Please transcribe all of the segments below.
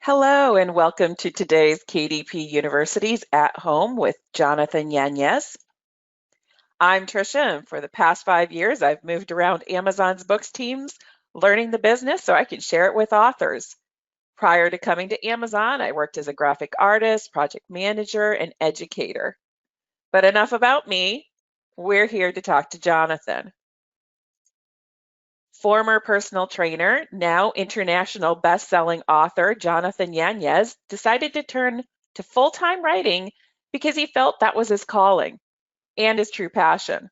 Hello and welcome to today's KDP University's At Home with Jonathan Yanez. I'm Trisha, and for the past 5 years, I've moved around Amazon's books teams, learning the business so I can share it with authors. Prior to coming to Amazon, I worked as a graphic artist, project manager, and educator. But enough about me. We're here to talk to Jonathan. Former personal trainer, now international best-selling author Jonathan Yanez decided to turn to full-time writing because he felt that was his calling and his true passion.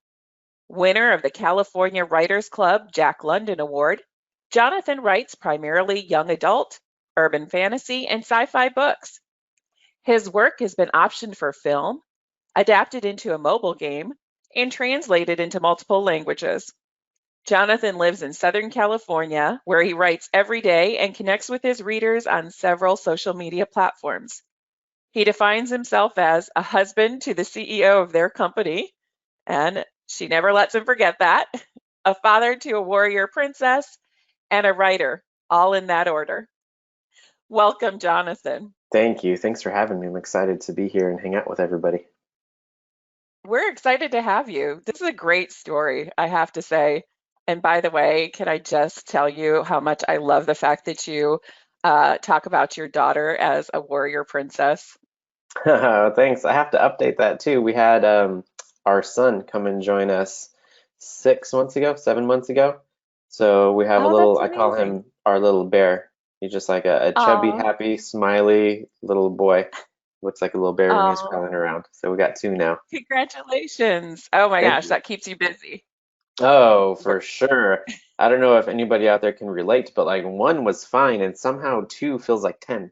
Winner of the California Writers Club Jack London Award, Jonathan writes primarily young adult, urban fantasy, and sci-fi books. His work has been optioned for film, adapted into a mobile game, and translated into multiple languages. Jonathan lives in Southern California, where he writes every day and connects with his readers on several social media platforms. He defines himself as a husband to the CEO of their company, and she never lets him forget that, a father to a warrior princess, and a writer, all in that order. Welcome, Jonathan. Thank you. Thanks for having me. I'm excited to be here and hang out with everybody. We're excited to have you. This is a great story, I have to say. And by the way, can I just tell you how much I love the fact that you talk about your daughter as a warrior princess? Thanks. I have to update that too. We had our son come and join us 6 months ago, 7 months ago. So we have a Oh, little, that's I call amazing. him our little bear. He's just like a chubby, Oh, happy, smiley little boy. Looks like a little bear when he's oh, crawling around. So we got two now. congratulations. Oh my Thank gosh, you. that keeps you busy. Oh, We're- for sure. I don't know if anybody out there can relate, but like one was fine and somehow two feels like 10.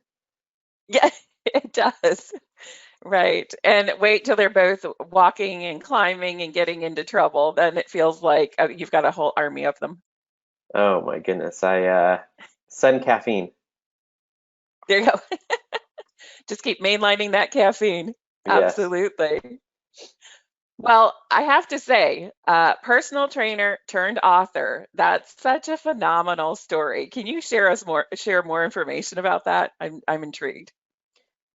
Yeah, it does. Right. And wait till they're both walking and climbing and getting into trouble. Then it feels like you've got a whole army of them. Oh my goodness. I send caffeine. There you go. Just keep mainlining that caffeine. Yes. Absolutely. Well, I have to say, personal trainer turned author. That's such a phenomenal story. Can you share more information about that? I'm intrigued.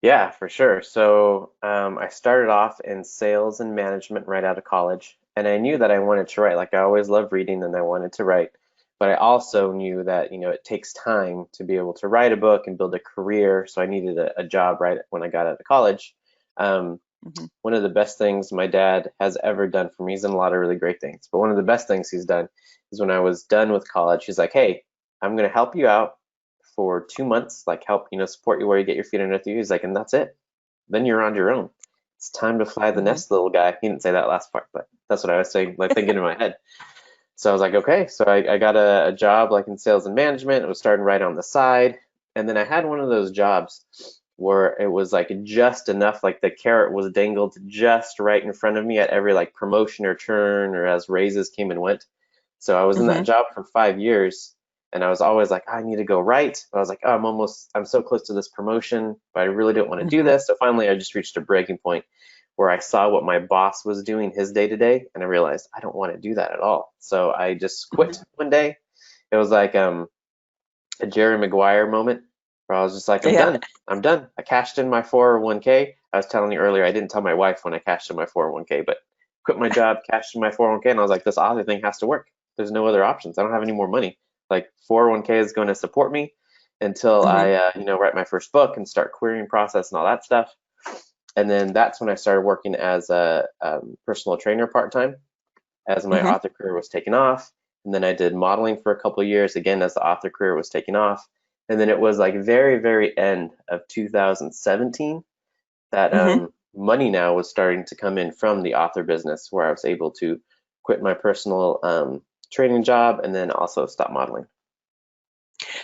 Yeah, for sure. So I started off in sales and management right out of college, and I knew that I wanted to write. Like I always loved reading, and I wanted to write. But I also knew that, it takes time to be able to write a book and build a career. So I needed a job right when I got out of college. Um, Hmm. One of the best things my dad has ever done for me, he's done a lot of really great things, but one of the best things he's done is when I was done with college, he's like, hey, I'm going to help you out for 2 months, like help, support you where you get your feet underneath you. He's like, and that's it. Then you're on your own. It's time to fly the Hmm. nest, little guy. He didn't say that last part, but that's what I was saying, like thinking in my head. So I was like, okay. So I got a job like in sales and management. It was starting right on the side. And then I had one of those jobs where it was like just enough, like the carrot was dangled just right in front of me at every like promotion or turn or as raises came and went. So I was in that Hmm. job for 5 years and I was always like, I need to go right. But I was like, oh, I'm so close to this promotion, but I really don't want to do Hmm. this. So finally I just reached a breaking point where I saw what my boss was doing his day to day, and I realized I don't want to do that at all. So I just quit Hmm. one day. It was like a Jerry Maguire moment where I was just like, I'm Yeah. done. I'm done. I cashed in my 401k. I was telling you earlier, I didn't tell my wife when I cashed in my 401k, but quit my job, cashed in my 401k, and I was like, this author thing has to work. There's no other options. I don't have any more money. Like 401k is going to support me until Hmm. I, write my first book and start querying process and all that stuff. And then that's when I started working as a personal trainer part time as my Hmm. author career was taking off. And then I did modeling for a couple of years again as the author career was taking off. And then it was like very, very end of 2017 that Hmm. money now was starting to come in from the author business where I was able to quit my personal training job and then also stop modeling.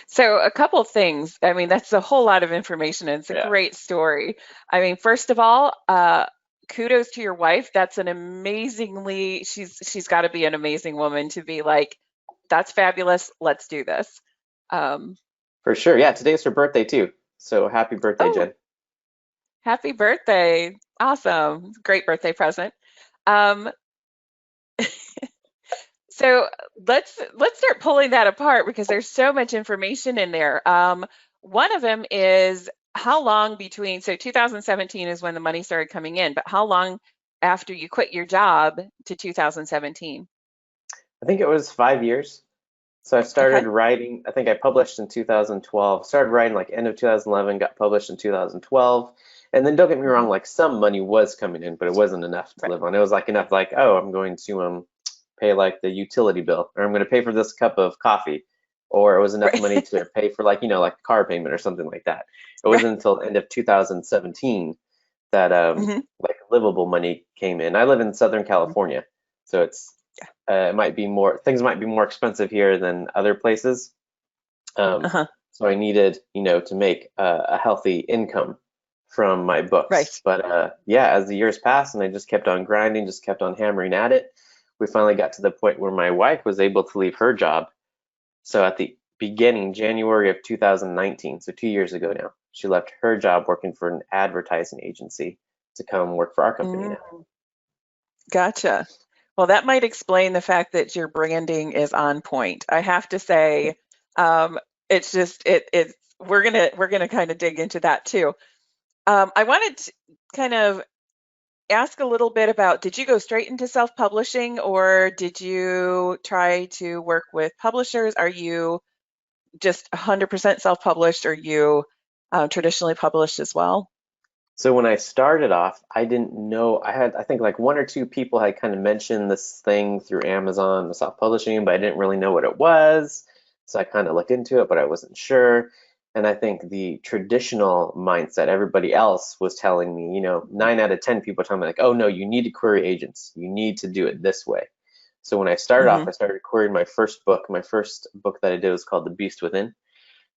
So a couple things. I mean, that's a whole lot of information and it's a Yeah. great story. I mean, first of all, kudos to your wife. That's an amazingly, she's got to be an amazing woman to be like, that's fabulous. Let's do this. Um, For sure. Yeah, today's her birthday too. So happy birthday, oh, Jen. happy birthday. Awesome. Great birthday present. Um, so let's start pulling that apart because there's so much information in there. One of them is how long between, so 2017 is when the money started coming in, but how long after you quit your job to 2017? I think it was 5 years. So I started Okay. writing, I think I published in 2012, started writing like end of 2011, got published in 2012. And then don't get me Hmm. wrong, like some money was coming in, but it wasn't enough to Right. live on. It was like enough like, oh, I'm going to pay like the utility bill, or I'm going to pay for this cup of coffee, or it was enough Right. money to pay for like, like a car payment or something like that. It Right. wasn't until end of 2017 that Hmm. like livable money came in. I live in Southern California, so it might be more things might be more expensive here than other places. Um, Uh-huh. so I needed, to make a healthy income from my books. Right. But yeah, as the years passed and I just kept on grinding, just kept on hammering at it, we finally got to the point where my wife was able to leave her job. So at the beginning, January of 2019, so 2 years ago now, she left her job working for an advertising agency to come work for our company now. Mm, gotcha. Well, that might explain the fact that your branding is on point. I have to say, um, it's just it we're gonna kind of dig into that too. I wanted to kind of ask a little bit about, did you go straight into self-publishing or did you try to work with publishers? Are you just 100% self-published or you traditionally published as well? So when I started off, I didn't know. I think like one or two people had kind of mentioned this thing through Amazon, the self-publishing, but I didn't really know what it was. So I kind of looked into it, but I wasn't sure. And I think the traditional mindset, everybody else was telling me, 9 out of 10 people telling me like, oh no, you need to query agents. You need to do it this way. So when I started off, Mm-hmm. I started querying my first book. My first book that I did was called The Beast Within.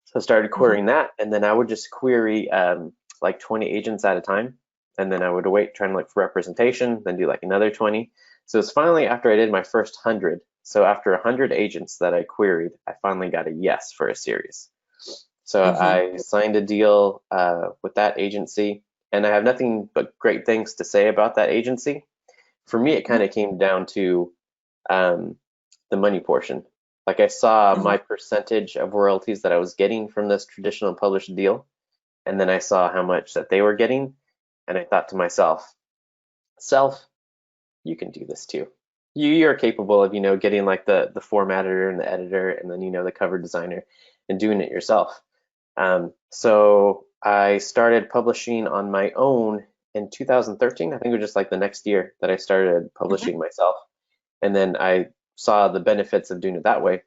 So I started Mm-hmm. querying that, and then I would just query like 20 agents at a time, and then I would wait, trying to look for representation, then do like another 20. So it's finally after I did my first 100. So after 100 agents that I queried, I finally got a yes for a series. So Mm-hmm. I signed a deal with that agency, and I have nothing but great things to say about that agency. For me, it kind of came down to um, the money portion. Like I saw Mm-hmm. my percentage of royalties that I was getting from this traditional published deal, and then I saw how much that they were getting, and I thought to myself, self, you can do this too. You're capable of, getting like the formatter and the editor and then, the cover designer and doing it yourself. So I started publishing on my own in 2013. I think it was just like the next year that I started Mm-hmm. publishing myself. And then I saw the benefits of doing it that way.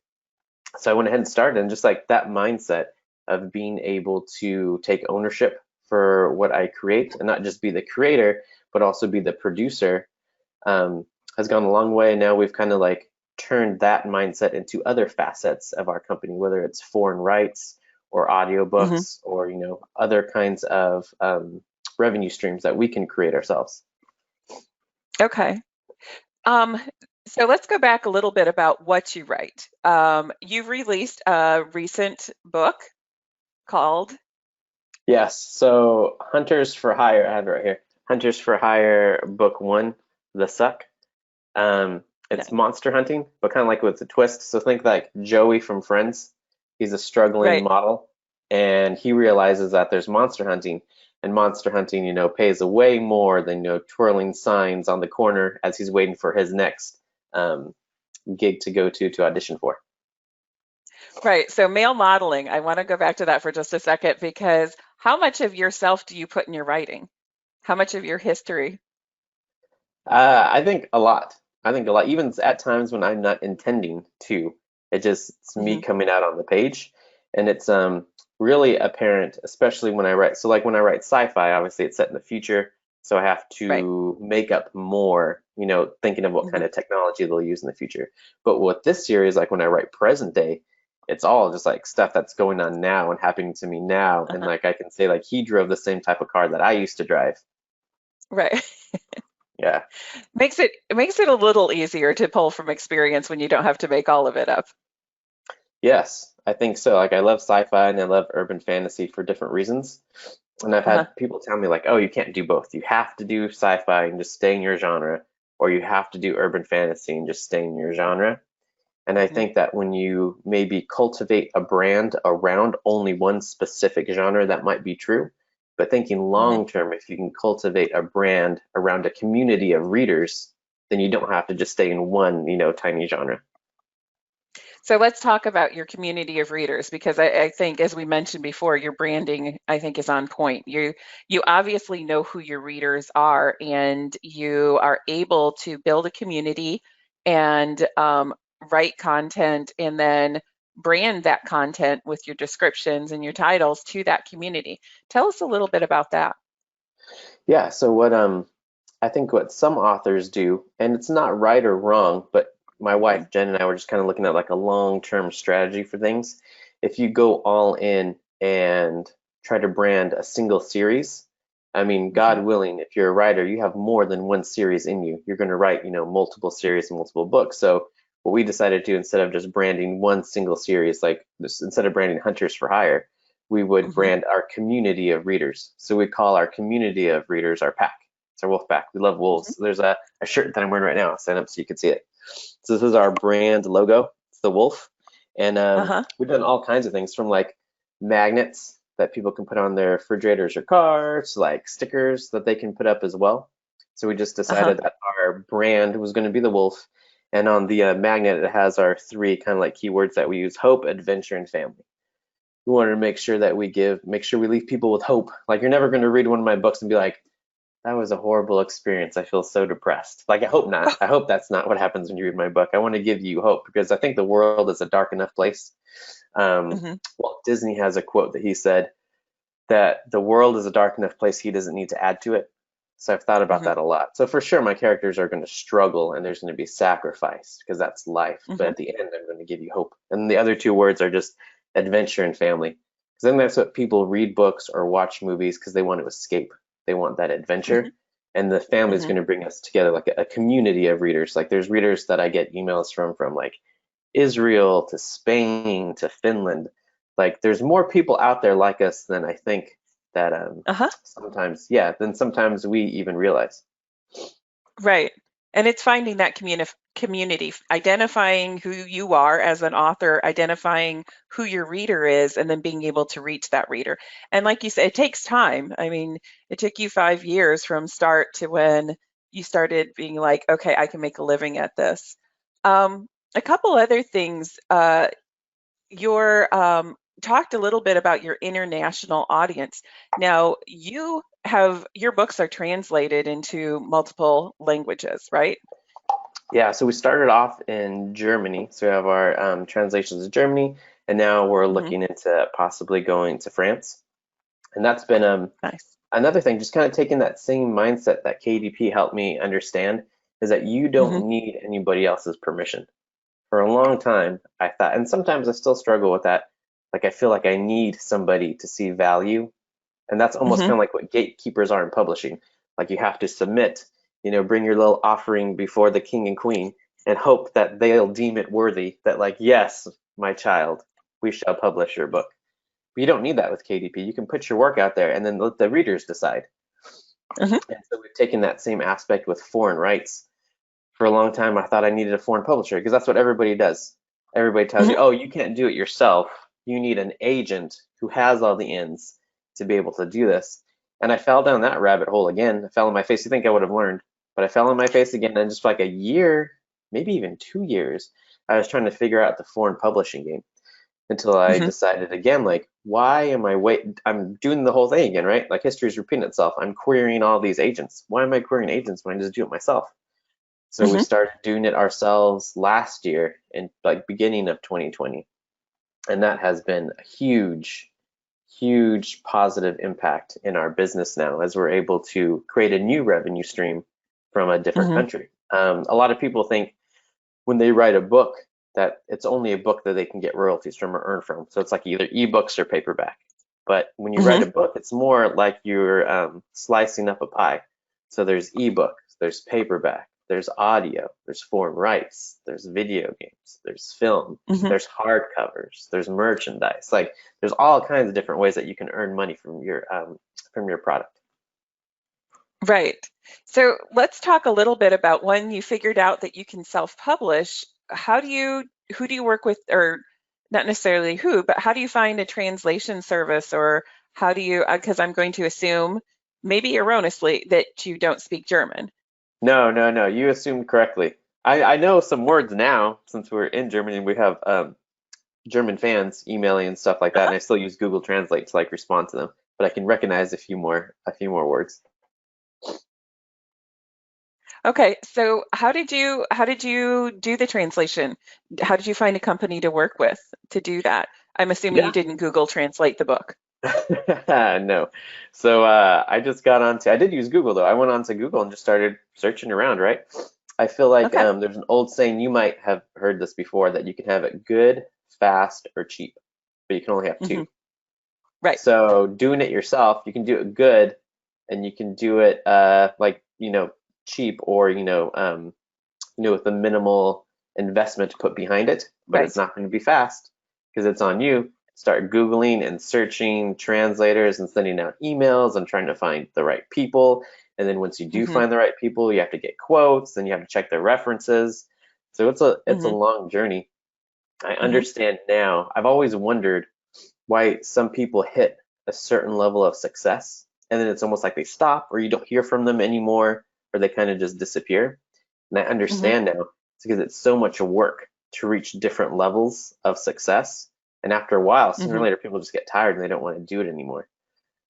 So I went ahead and started, and just like that mindset of being able to take ownership for what I create and not just be the creator, but also be the producer, um, has gone a long way. Now we've kind of like turned that mindset into other facets of our company, whether it's foreign rights or Mm-hmm. audiobooks or, other kinds of revenue streams that we can create ourselves. Okay. Um, so let's go back a little bit about what you write. You've released a recent book called, Yes. So Hunters for Hire, I have it right here. Hunters for Hire, Book One, The Suck. Um, no, it's monster hunting, but kind of like with a twist. So think like Joey from Friends. He's a struggling right, model, and he realizes that there's monster hunting, and monster hunting, pays way more than twirling signs on the corner as he's waiting for his next um, gig to go to audition for. right. So male modeling, I want to go back to that for just a second because how much of yourself do you put in your writing? How much of your history? I think a lot. I think a lot, even at times when I'm not intending to. It's me Hmm. coming out on the page, and it's really apparent, especially when I write. So like when I write sci-fi, obviously it's set in the future, so I have Right. to make up more, thinking of what kind Hmm. of technology they'll use in the future. But with this series, like when I write present day, it's all just like stuff that's going on now and happening to me now, and Uh-huh. like I can say like he drove the same type of car that I used to drive. Right. Yeah. It makes it a little easier to pull from experience when you don't have to make all of it up. Yes, I think so. Like I love sci-fi and I love urban fantasy for different reasons. And I've Uh-huh. had people tell me like, "Oh, you can't do both. You have to do sci-fi and just stay in your genre, or you have to do urban fantasy and just stay in your genre." And I Hmm. think that when you maybe cultivate a brand around only one specific genre, that might be true. But thinking Hmm. long term, if you can cultivate a brand around a community of readers, then you don't have to just stay in one, tiny genre. So let's talk about your community of readers because I think, as we mentioned before, your branding, I think, is on point. You obviously know who your readers are, and you are able to build a community and write content and then brand that content with your descriptions and your titles to that community. Tell us a little bit about that. Yeah, so what I think what some authors do, and it's not right or wrong, but my Mhm. wife Jen and I were just kind of looking at like a long-term strategy for things. If you go all in and try to brand a single series, I mean, Mhm. God willing, if you're a writer, you have more than one series in you. You're going to write, multiple series and multiple books. So what we decided to, instead of just branding one single series, like this, instead of branding Hunters for Hire, we would Mhm. brand our community of readers. So we call our community of readers our pack. It's our wolf pack. We love Mhm. wolves. There's a shirt that I'm wearing right now. I'll stand up so you can see it. So this is our brand logo. It's the wolf. And Uh-huh. we've done all kinds of things from like magnets that people can put on their refrigerators or cars, like stickers that they can put up as well. So we just Uh-huh. decided that our brand was going to be the wolf. And on the magnet, it has our three kind of like keywords that we use: hope, adventure, and family. We wanted to make sure that make sure we leave people with hope. Like you're never going to read one of my books and be like, that was a horrible experience. I feel so depressed. Like, I hope not. I hope that's not what happens when you read my book. I want to give you hope because I think the world is a dark enough place. Mhm. Walt Disney has a quote that he said that the world is a dark enough place he doesn't need to add to it. So I've thought about Mhm. that a lot. So for sure, my characters are going to struggle and there's going to be sacrifice because that's life. But Mhm. at the end, I'm going to give you hope. And the other two words are just adventure and family. Because then that's what people read books or watch movies because they want to escape. They want that Mhm. adventure. And the family is Mhm. going to bring us together like a community of readers. Like there's readers that I get emails from like Israel to Spain to Finland. Like there's more people out there like us than I think that Uh-huh. sometimes, yeah, than sometimes we even realize. Right. And it's finding that community, identifying who you are as an author, identifying who your reader is, and then being able to reach that reader. And like you said, it takes time. I mean, it took you 5 years from start to when you started being like, okay, I can make a living at this. A couple other things. Your talked a little bit about your international audience. Now, you have your books are translated into multiple languages, right? Yeah, so we started off in Germany. So we have our translations in Germany, and now we're Hmm. looking into possibly going to France. And that's been Nice. another thing, just kind of taking that same mindset that KDP helped me understand is that you Hmm. don't need anybody else's permission. For a long time, I thought, and sometimes I still struggle with that. Like, I feel like I need somebody to see value. And that's almost Hmm. kind of like what gatekeepers are in publishing. Like, you have to submit, bring your little offering before the king and queen and hope that they'll deem it worthy that, like, yes, my child, we shall publish your book. But you don't need that with KDP. You can put your work out there and then let the readers decide. Hmm. And so we've taken that same aspect with foreign rights. For a long time, I thought I needed a foreign publisher because that's what everybody does. Everybody tells you, Hmm. oh, you can't do it yourself. You need an agent who has all the ins to be able to do this. And I fell down that rabbit hole again. I fell on my face. You think I would have learned, but I fell on my face again. And just for like a year, maybe even 2 years, I was trying to figure out the foreign publishing game until I Hmm. decided again, like, why am I I'm doing the whole thing again, right? Like history is repeating itself. I'm querying all these agents. Why am I querying agents when I just do it myself? So we Hmm. started doing it ourselves last year in like beginning of 2020. And that has been a huge, huge positive impact in our business now as we're able to create a new revenue stream from a different Hmm. country. A lot of people think when they write a book that it's only a book that they can get royalties from or earn from. So it's like either ebooks or paperback. But when you write Hmm. a book, it's more like you're slicing up a pie. So there's ebooks, there's paperback, there's audio, there's foreign rights, there's video games, there's film, Hmm. there's hardcovers, there's merchandise. Like there's all kinds of different ways that you can earn money from your product. Right. So let's talk a little bit about when you figured out that you can self-publish. How do you who do you work with, or not necessarily who, but how do you find a translation service, or how do you, because I'm going to assume, maybe erroneously, that you don't speak German. No, no, no. You assumed correctly. I know some words now since we're in Germany and we have German fans emailing and stuff like that, Uh-huh. and I still use Google Translate to like respond to them, but I can recognize a few more words. Okay, so how did you do the translation? How did you find a company to work with to do that? I'm assuming you Yeah. didn't Google Translate the book. No. So I did use Google though. I went onto Google and just started searching around, right? I feel like Okay. there's an old saying, you might have heard this before, that you can have it good, fast, or cheap, but you can only have two. Hmm. Right. So doing it yourself, you can do it good, and you can do it like cheap, or with a minimal investment to put behind it, but it's Right. not going to be fast because it's on you. Start Googling and searching translators and sending out emails and trying to find the right people. And then once you do Hmm. find the right people, you have to get quotes, then you have to check their references. So it's a Hmm. long journey. I Hmm. understand now. I've always wondered why some people hit a certain level of success and then it's almost like they stop, or you don't hear from them anymore, or they kind of just disappear. And I Hmm. understand now. It's because it's so much work to reach different levels of success. And after a while, sooner or Hmm. later, people just get tired and they don't want to do it anymore.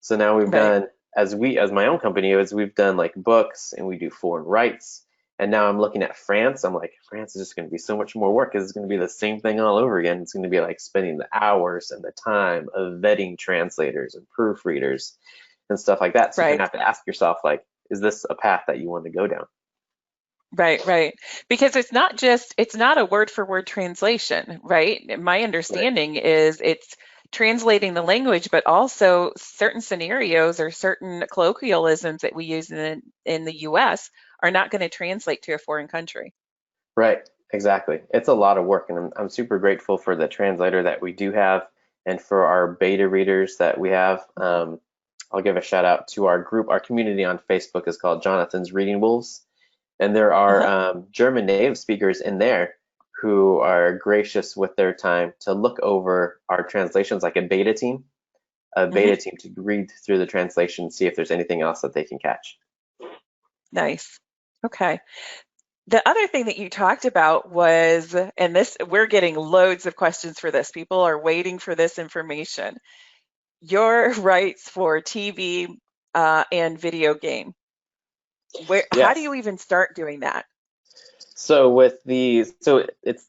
So now we've Right. done, as my own company, we've done like books and we do foreign rights. And now I'm looking at France. I'm like, France is just going to be so much more work because it's going to be the same thing all over again. It's going to be like spending the hours and the time of vetting translators and proofreaders and stuff like that. So you kind Right. of have to ask yourself, like, is this a path that you want to go down? Right, right. Because it's not a word for word translation, right? My Right. understanding is it's translating the language, but also certain scenarios or certain colloquialisms that we use in the US are not going to translate to a foreign country. Right, exactly. It's a lot of work, and I'm super grateful for the translator that we do have, and for our beta readers that we have. I'll give a shout out to our group. Our community on Facebook is called Jonathan's Reading Wolves, and there are Uh-huh. German native speakers in there who are gracious with their time to look over our translations, like a Hmm. beta team to read through the translation, see if there's anything else that they can catch. Nice. Okay. The other thing that you talked about was, and this, we're getting loads of questions for this. People are waiting for this information. Your rights for TV and video game. How do Yes. you even start doing that? So it's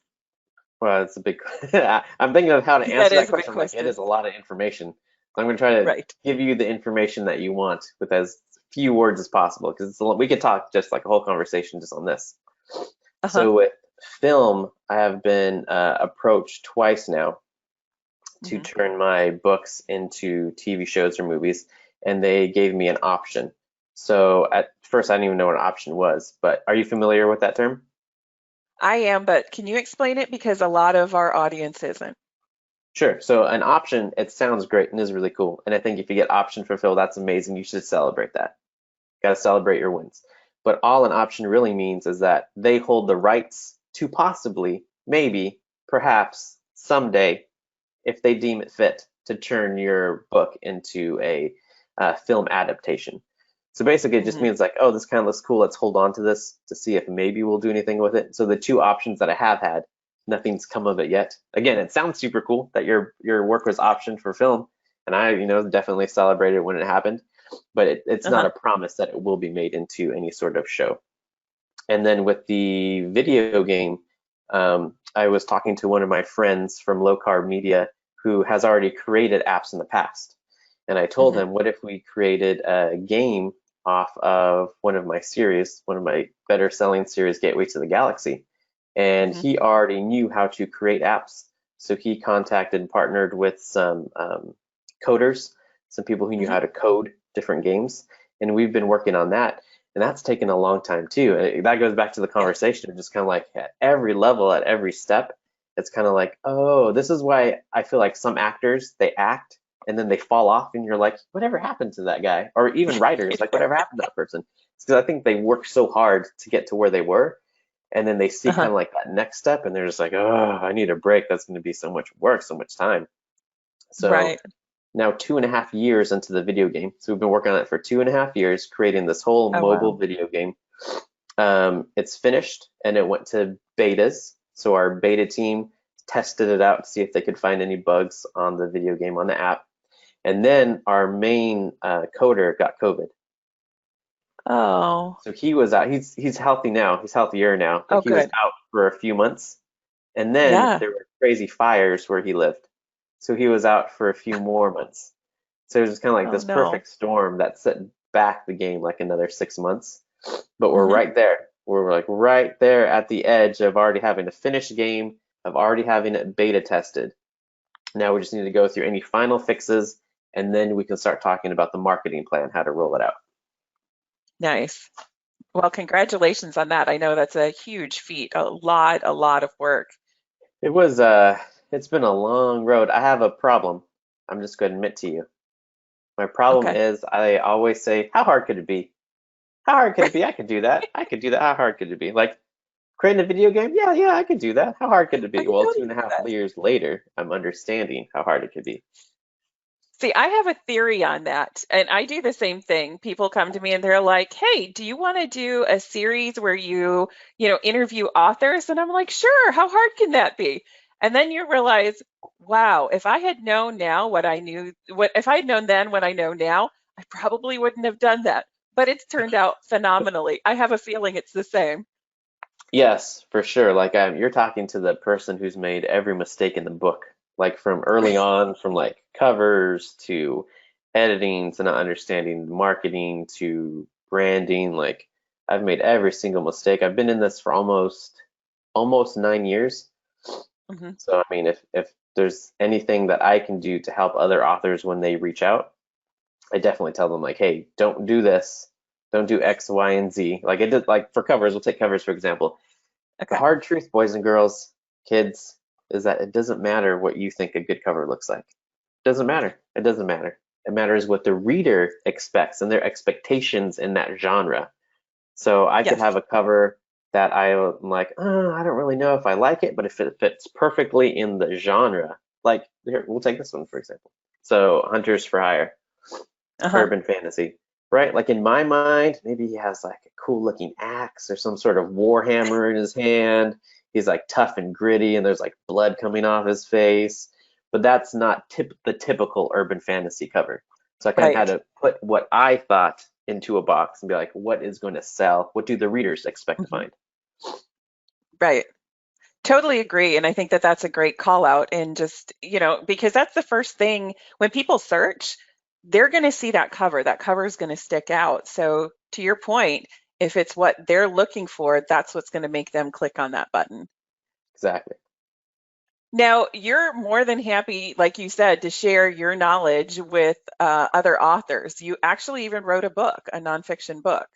well, it's a big. I'm thinking of how to That answer that is a big question. I'm like, it is question. a lot of information. So I'm going to try to Right. give you the information that you want with as few words as possible, because we could talk just like a whole conversation just on this. Uh-huh. So with film, I have been approached twice now to Hmm. turn my books into TV shows or movies, and they gave me an option. So at first, I didn't even know what an option was, but are you familiar with that term? I am, but can you explain it? Because a lot of our audience isn't. Sure. So an option, it sounds great and is really cool. And I think if you get option fulfilled, that's amazing. You should celebrate that. Got to celebrate your wins. But all an option really means is that they hold the rights to possibly, maybe, perhaps, someday, if they deem it fit, to turn your book into a film adaptation. So basically, it just Hmm. means like, oh, this kind of looks cool. Let's hold on to this to see if maybe we'll do anything with it. So the two options that I have had, nothing's come of it yet. Again, it sounds super cool that your work was optioned for film, and I, definitely celebrated when it happened. But it's not Uh-huh. a promise that it will be made into any sort of show. And then with the video game, I was talking to one of my friends from Low Carb Media who has already created apps in the past. And I told Hmm. him, what if we created a game off of one of my series, one of my better selling series, Gateway to the Galaxy? And Hmm. he already knew how to create apps. So he contacted and partnered with some coders, some people who knew Hmm. how to code different games. And we've been working on that. And that's taken a long time too. And that goes back to the Yeah. conversation of just kind of like at every level, at every step, it's kind of like, oh, this is why I feel like some actors, they act and then they fall off and you're like, whatever happened to that guy? Or even writers, like whatever happened to that person? It's because I think they worked so hard to get to where they were. And then they see kind Uh-huh. of like that next step and they're just like, oh, I need a break. That's going to be so much work, so much time. So Right. now 2.5 years into the video game. So we've been working on it for 2.5 years, creating this whole Oh, mobile wow. video game. It's finished and it went to betas. So our beta team tested it out to see if they could find any bugs on the video game on the app. And then our main coder got COVID. Oh, So he was out. He's healthy now. He's healthier now, but oh, he was good. out for a few months. And then Yeah. there were crazy fires where he lived. So he was out for a few more months. So it was just kind of like Oh, this no. perfect storm that set back the game like another 6 months. But we're Hmm. right there. We're like right there at the edge of already having a finished game, of already having it beta tested. Now we just need to go through any final fixes, and then we can start talking about the marketing plan, how to roll it out. Nice. Well, congratulations on that. I know that's a huge feat, a lot of work. It was it's been a long road. I have a problem. I'm just going to admit to you. My problem Okay. is I always say, how hard could it be? How hard could it be? I could do that. I could do that. How hard could it be? Like creating a video game? Yeah, yeah, I could do that. How hard could it I be? can Well, two totally and a do half that. years later, I'm understanding how hard it could be. See, I have a theory on that, and I do the same thing. People come to me and they're like, "Hey, do you want to do a series where you interview authors?" And I'm like, "Sure, how hard can that be?" And then you realize, wow, if I had known now what I knew, what if I had known then what I know now, I probably wouldn't have done that. But it's turned out phenomenally. I have a feeling it's the same. Yes, for sure. Like you're talking to the person who's made every mistake in the book, like from early on, from like covers to editing to not understanding marketing to branding. Like I've made every single mistake. I've been in this for almost 9 years. Hmm. So I mean, if there's anything that I can do to help other authors when they reach out, I definitely tell them like, hey, don't do this. Don't do X, Y, and Z. Like it did like for covers, we'll take covers for example. The Okay. hard truth, boys and girls, kids, is that it doesn't matter what you think a good cover looks like. It doesn't matter. It doesn't matter. It matters what the reader expects and their expectations in that genre. So I could Yes. have a cover that I'm like, I don't really know if I like it, but if it fits perfectly in the genre, like here, we'll take this one for example. So Hunters for Hire, Uh-huh. urban fantasy, right? Like in my mind, maybe he has like a cool looking axe or some sort of war hammer in his hand. He's like tough and gritty, and there's like blood coming off his face. But that's not the typical urban fantasy cover. So I kind of had Right. to put what I thought into a box and be like, what is going to sell? What do the readers expect to Hmm. find? Right. Totally agree. And I think that that's a great call out. And just, because that's the first thing when people search, they're going to see that cover. That cover is going to stick out. So, to your point, if it's what they're looking for, that's what's going to make them click on that button. Exactly. Now, you're more than happy, like you said, to share your knowledge with other authors. You actually even wrote a book, a nonfiction book.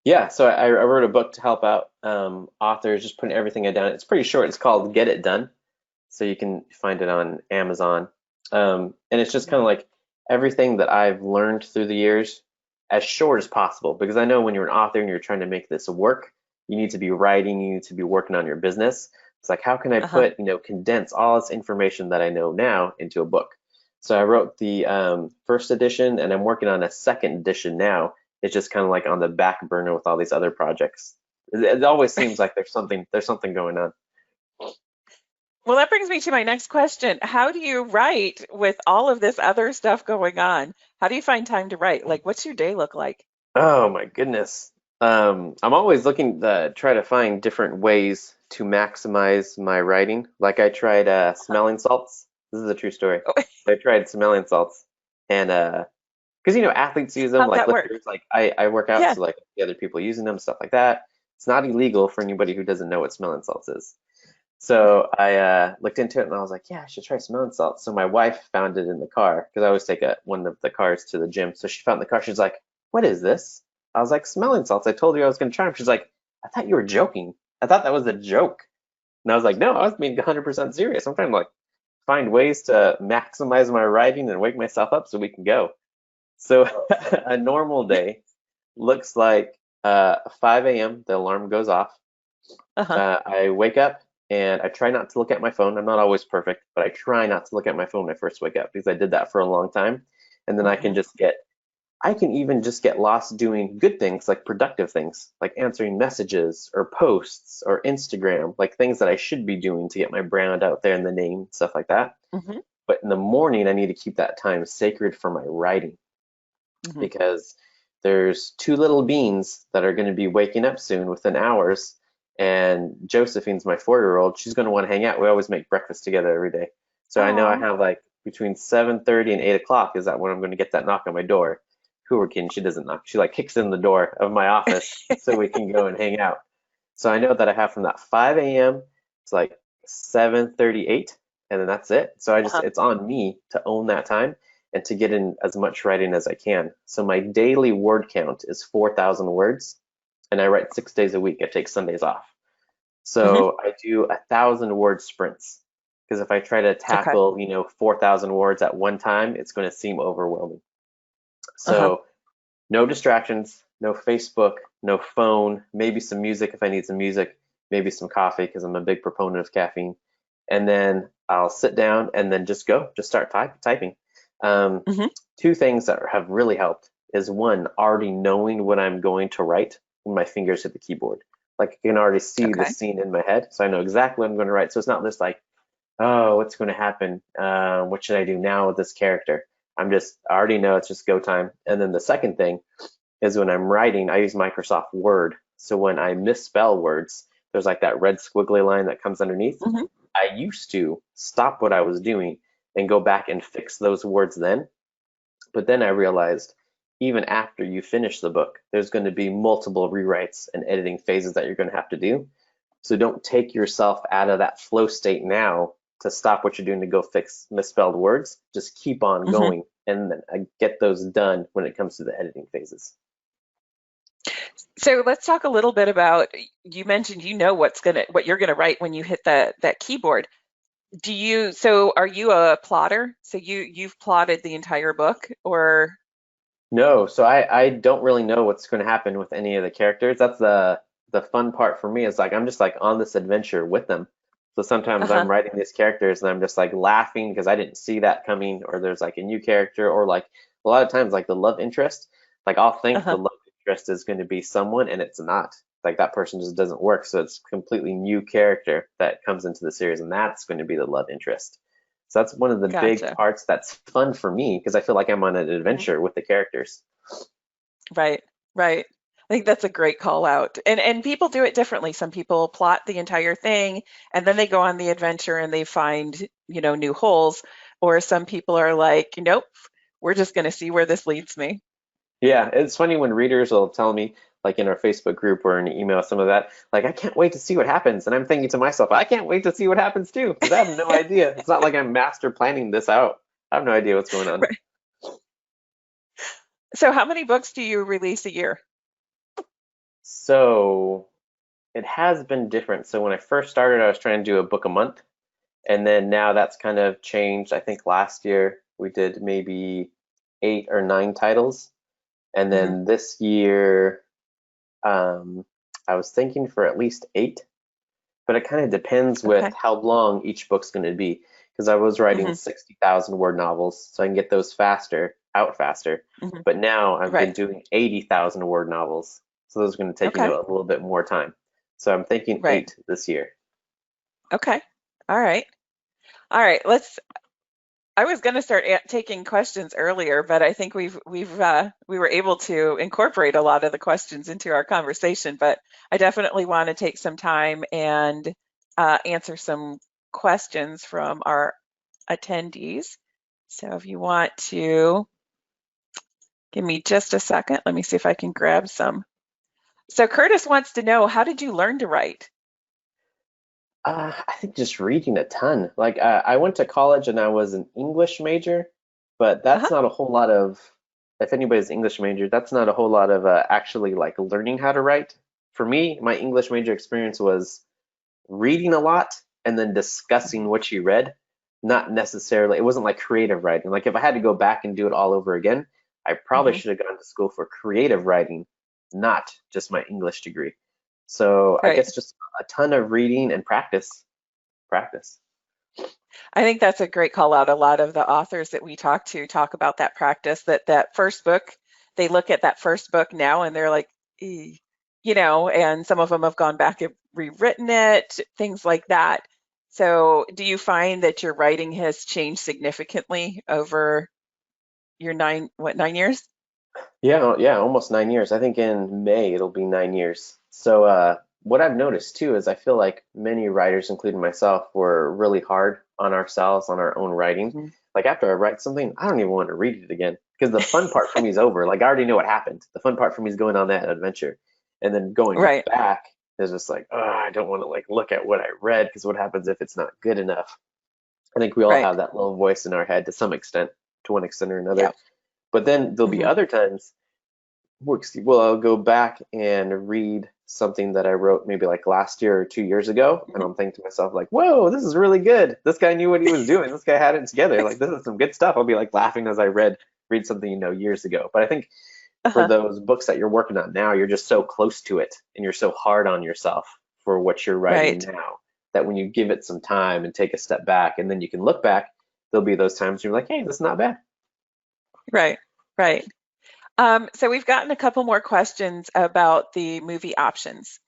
Yeah, so I wrote a book to help out authors, just putting everything down. It's pretty short. It's called Get It Done. So you can find it on Amazon. And it's just kind of like everything that I've learned through the years as short as possible because I know when you're an author and you're trying to make this work, you need to be writing, you need to be working on your business. It's like, how can I Uh-huh. put, condense all this information that I know now into a book? So I wrote the first edition and I'm working on a second edition now. It's just kind of like on the back burner with all these other projects. It always seems like there's something going on. Well, that brings me to my next question. How do you write with all of this other stuff going on? How do you find time to write? Like, what's your day look like? Oh my goodness. I'm always looking to try to find different ways to maximize my writing. Like I tried Huh. smelling salts. This is a true story. Oh, I tried smelling salts and because athletes use them how'd like that work? lifters, like I work out, Yeah. so like the other people using them, stuff like that. It's not illegal for anybody who doesn't know what smelling salts is. So I looked into it and I was like, yeah, I should try smelling salts. So my wife found it in the car because I always take one of the cars to the gym. So she found the car. She's like, what is this? I was like, smelling salts. I told you I was going to try them. She's like, I thought you were joking. I thought that was a joke. And I was like, no, I was being 100% serious. I'm trying to like find ways to maximize my writing and wake myself up so we can go. So a normal day looks like 5 a.m. The alarm goes off. Uh-huh. I wake up and I try not to look at my phone. I'm not always perfect, but I try not to look at my phone when I first wake up because I did that for a long time. And then Hmm. I can even just get lost doing good things like productive things, like answering messages or posts or Instagram, like things that I should be doing to get my brand out there and the name, stuff like that. Hmm. But in the morning, I need to keep that time sacred for my writing Hmm. because there's two little beings that are going to be waking up soon within hours. And Josephine's my 4-year old. She's going to want to hang out. We always make breakfast together every day. So I know I Oh. have like between 7:30 and 8 o'clock is that when I'm going to get that knock on my door. Who we're kidding, she doesn't knock. She like kicks in the door of my office so we can go and hang out. So I know that I have from that 5 a.m. to like 7:38, and then that's it. So Uh-huh. it's on me to own that time and to get in as much writing as I can. So my daily word count is 4,000 words, and I write 6 days a week. I take Sundays off. Hmm. So I do 1,000 word sprints because if I try to Okay. tackle, 4,000 words at one time, it's going to seem overwhelming. Uh-huh. So no distractions, no Facebook, no phone, maybe some music if I need some music, maybe some coffee because I'm a big proponent of caffeine. And then I'll sit down and then just start typing. Um, Hmm. Two things that have really helped is one, already knowing what I'm going to write when my fingers hit the keyboard. Like I can already see the Okay. scene in my head, so I know exactly what I'm going to write. So it's not just like, oh, what's going to happen? What should I do now with this character? I already know it's just go time. And then the second thing is when I'm writing, I use Microsoft Word. So when I misspell words, there's like that red squiggly line that comes underneath. Hmm. I used to stop what I was doing and go back and fix those words then. But then I realized even after you finish the book, there's going to be multiple rewrites and editing phases that you're going to have to do. So don't take yourself out of that flow state now to stop what you're doing to go fix misspelled words. Just keep on Hmm. going and then get those done when it comes to the editing phases. So let's talk a little bit about, you mentioned you know what you're gonna write when you hit that keyboard. So are you a plotter? So you've plotted the entire book, or No, so I don't really know what's going to happen with any of the characters. That's the fun part for me is like I'm just like on this adventure with them. So sometimes uh-huh, I'm writing these characters and I'm just like laughing because I didn't see that coming, or there's like a new character, or like a lot of times like the love interest, like I'll think uh-huh. the love interest is going to be someone and it's not. Like that person just doesn't work. So it's a completely new character that comes into the series and that's going to be the love interest. So that's one of the big Gotcha. parts that's fun for me because I feel like I'm on an Mhm. adventure with the characters. Right, right. I think that's a great call out. And people do it differently. Some people plot the entire thing and then they go on the adventure and they find, new holes. Or some people are like, nope, we're just gonna see where this leads me. Yeah, it's funny when readers will tell me, like in our Facebook group or an email, some of that, like, I can't wait to see what happens. And I'm thinking to myself, I can't wait to see what happens too, because I have no idea. It's not like I'm master planning this out. I have no idea what's going on. Right. So how many books do you release a year? So it has been different. So when I first started, I was trying to do a book a month. And then now that's kind of changed. I think last year we did maybe 8 or 9 titles. And Hmm. then this year, um, I was thinking for at least 8, but it kind of depends with Okay. how long each book's going to be. Because I was writing Hmm. 60,000 word novels, so I can get those out faster. Hmm. But now I've been Right. doing 80,000 word novels, so those are going to take, Okay. a little bit more time. So I'm thinking Right. 8 this year. Okay. All right. All right. I was going to start taking questions earlier, but I think we were able to incorporate a lot of the questions into our conversation. But I definitely want to take some time and answer some questions from our attendees. So if you want to give me just a second, let me see if I can grab some. So Curtis wants to know, how did you learn to write? I think just reading a ton. Like I went to college and I was an English major, but that's Uh-huh. not a whole lot of. If anybody's English major, that's not a whole lot of actually like learning how to write. For me, my English major experience was reading a lot and then discussing what you read, not necessarily. It wasn't like creative writing. Like if I had to go back and do it all over again, I probably Hmm. should have gone to school for creative writing, not just my English degree. So I Right. guess just a ton of reading and practice, practice. I think that's a great call out. A lot of the authors that we talk to talk about that practice, that first book, they look at that first book now and they're like, "Ee," and some of them have gone back and rewritten it, things like that. So, do you find that your writing has changed significantly over your 9 years? Yeah, yeah, almost 9 years. I think in May it'll be 9 years. So what I've noticed too is I feel like many writers, including myself, were really hard on ourselves on our own writing. Mhm. Like after I write something, I don't even want to read it again because the fun part for me is over. Like I already know what happened. The fun part for me is going on that adventure, and then going Right, back is just like, oh, I don't want to like look at what I read because what happens if it's not good enough? I think we all right. have that little voice in our head to some extent, to one extent or Yeah. another. But then there'll be Hmm. other times well, I'll go back and read something that I wrote maybe like last year or 2 years ago, and Hmm. I'm thinking to myself like, "Whoa, this is really good. This guy knew what he was doing. This guy had it together. Like, this is some good stuff." I'll be like laughing as I read something years ago. But I think for Uh-huh. those books that you're working on now, you're just so close to it, and you're so hard on yourself for what you're writing Right, now that when you give it some time and take a step back, and then you can look back, there'll be those times you're like, "Hey, this is not bad." right, right. So we've gotten a couple more questions about the movie options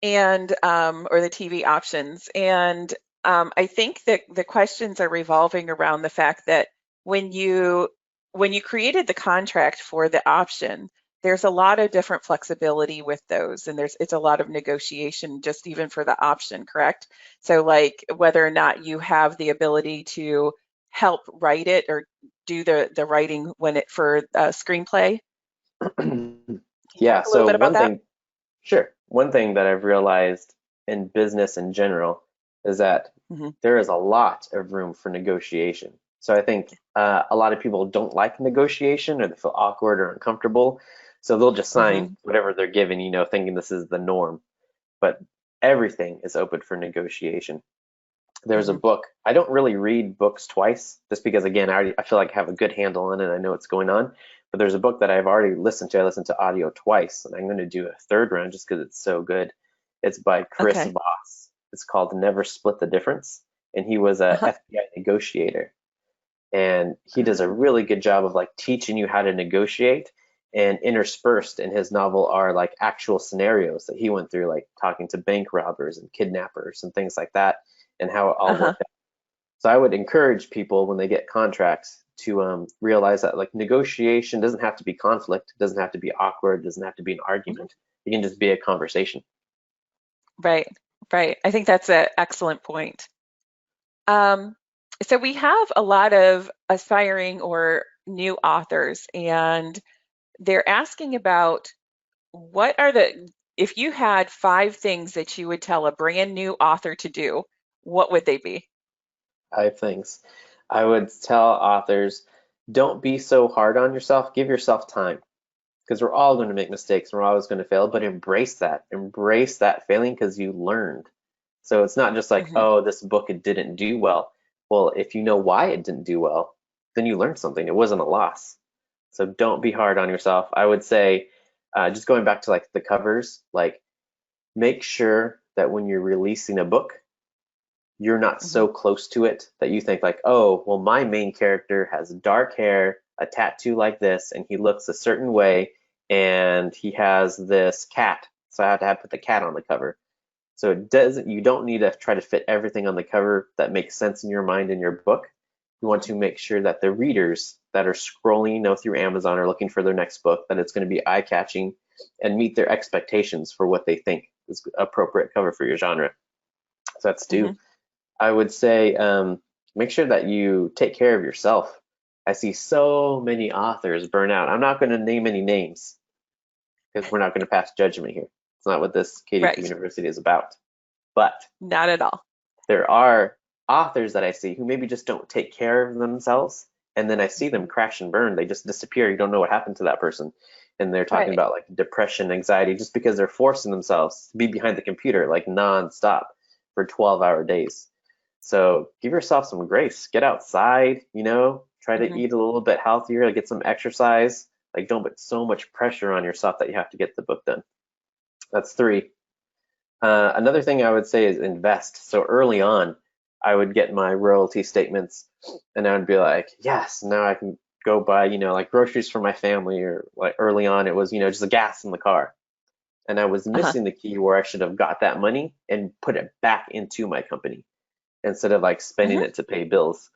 and or the TV options. And I think that the questions are revolving around the fact that when you when you created the contract for the option, there's a lot of different flexibility with those, and it's a lot of negotiation just even for the option, correct? So like whether or not you have the ability to help write it or do the writing when it for a screenplay. Can you Yeah, talk a little so bit about one that? thing Sure. One thing that I've realized in business in general is that Hmm. there is a lot of room for negotiation. So I think a lot of people don't like negotiation or they feel awkward or uncomfortable. So they'll just sign Hmm. whatever they're given, thinking this is the norm. But everything is open for negotiation. There's a Hmm. book. I don't really read books twice just because, again, I feel like I have a good handle on it. I know what's going on. But there's a book that I've already listened to. I listened to audio twice, and I'm going to do a third round just because it's so good. It's by Chris Okay. Voss. It's called Never Split the Difference. And he was a Uh-huh. FBI negotiator. And he does a really good job of like teaching you how to negotiate. And interspersed in his novel are like actual scenarios that he went through, like talking to bank robbers and kidnappers and things like that, and how it all Uh-huh. worked. So I would encourage people when they get contracts to realize that like negotiation doesn't have to be conflict, it doesn't have to be awkward, it doesn't have to be an Mhm. argument. It can just be a conversation. Right. Right. I think that's an excellent point. Um, so we have a lot of aspiring or new authors, and they're asking about what are if you had 5 things that you would tell a brand new author to do, what would they be? 5 things. I would tell authors, don't be so hard on yourself. Give yourself time because we're all going to make mistakes. We're always going to fail, but embrace that. Embrace that failing because you learned. So it's not just like, Hmm. oh, this book it didn't do well. Well, if you know why it didn't do well, then you learned something. It wasn't a loss. So don't be hard on yourself. I would say, just going back to like the covers, like make sure that when you're releasing a book, you're not Hmm. so close to it that you think like, oh, well, my main character has dark hair, a tattoo like this, and he looks a certain way, and he has this cat, so I have to put the cat on the cover. So it doesn't, you don't need to try to fit everything on the cover that makes sense in your mind in your book. You want to make sure that the readers that are scrolling, through Amazon or looking for their next book, that it's going to be eye-catching and meet their expectations for what they think is appropriate cover for your genre. So that's two. Hmm. I would say make sure that you take care of yourself. I see so many authors burn out. I'm not going to name any names because we're not going to pass judgment here. It's not what this KDP Right. University is about. But Not at all. there are authors that I see who maybe just don't take care of themselves, and then I see them Mhm. crash and burn. They just disappear. You don't know what happened to that person. And they're talking Right. about like depression, anxiety, just because they're forcing themselves to be behind the computer like nonstop for 12-hour days. So give yourself some grace. Get outside, try to Hmm. eat a little bit healthier, get some exercise. Like don't put so much pressure on yourself that you have to get the book done. That's three. Another thing I would say is invest. So early on, I would get my royalty statements and I would be like, yes, now I can go buy, like groceries for my family, or like early on it was, just the gas in the car. And I was Uh-huh. missing the key where I should have got that money and put it back into my company instead of like spending Hmm. it to pay bills.